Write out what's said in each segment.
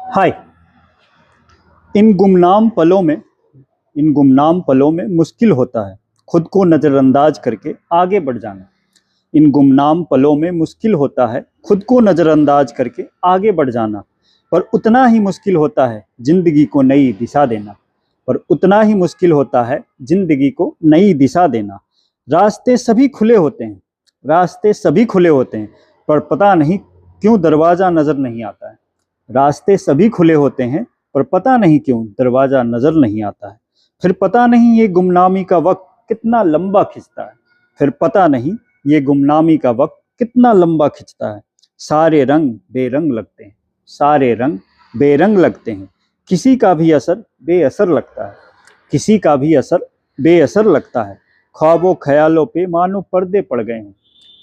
हाय। इन गुमनाम पलों में मुश्किल होता है खुद को नज़रअंदाज करके आगे बढ़ जाना। इन गुमनाम पलों में मुश्किल होता है खुद को नज़रअंदाज करके आगे बढ़ जाना। पर उतना ही मुश्किल होता है जिंदगी को नई दिशा देना। पर उतना ही मुश्किल होता है जिंदगी को नई दिशा देना। रास्ते सभी खुले होते हैं, रास्ते सभी खुले होते हैं, पर पता नहीं क्यों दरवाज़ा नज़र नहीं आता है। रास्ते सभी खुले होते हैं, पर पता नहीं क्यों दरवाज़ा नज़र नहीं आता है। फिर पता नहीं ये गुमनामी का वक्त कितना लंबा खिंचता है। फिर पता नहीं ये गुमनामी का वक्त कितना लंबा खिंचता है। सारे रंग बेरंग लगते हैं, सारे रंग बेरंग लगते हैं। किसी का भी असर बेअसर लगता है, किसी का भी असर बेअसर लगता है। ख्वाबों ख्यालों पे मानो पर्दे पड़ गए हों,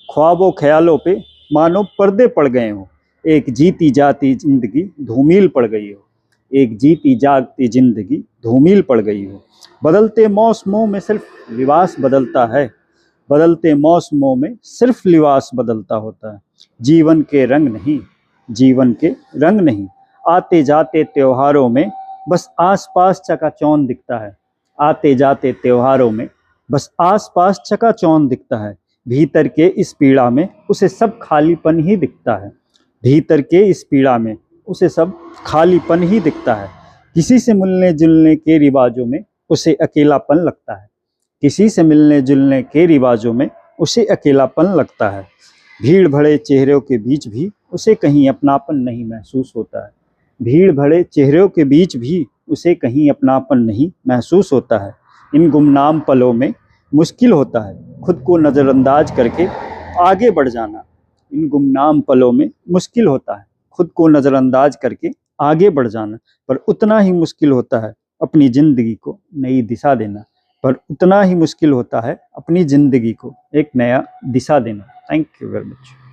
ख्वाबों ख्यालों पे मानो पर्दे पड़ गए हों। एक जीती जाती जिंदगी धूमिल पड़ गई हो, एक जीती जागती जिंदगी धूमिल पड़ गई हो। बदलते मौसमों में सिर्फ लिबास बदलता है, बदलते मौसमों में सिर्फ लिबास बदलता होता है। जीवन के रंग नहीं, जीवन के रंग नहीं। आते जाते त्योहारों में बस आसपास चकाचौंध दिखता है, आते जाते त्योहारों में बस आसपास चकाचौंध दिखता है। भीतर के इस पीड़ा में उसे सब खालीपन ही दिखता है, भीतर के इस पीड़ा में उसे सब खालीपन ही दिखता है। किसी से मिलने जुलने के रिवाजों में उसे अकेलापन लगता है, किसी से मिलने जुलने के रिवाजों में उसे अकेलापन लगता है। भीड़ भरे चेहरों के बीच भी उसे कहीं अपनापन नहीं महसूस होता है, भीड़ भरे चेहरों के बीच भी उसे कहीं अपनापन नहीं महसूस होता है। इन गुमनाम पलों में मुश्किल होता है खुद को नज़रअंदाज करके आगे बढ़ जाना। इन गुमनाम पलों में मुश्किल होता है खुद को नज़रअंदाज करके आगे बढ़ जाना। पर उतना ही मुश्किल होता है अपनी ज़िंदगी को नई दिशा देना, पर उतना ही मुश्किल होता है अपनी ज़िंदगी को एक नया दिशा देना। Thank you very much.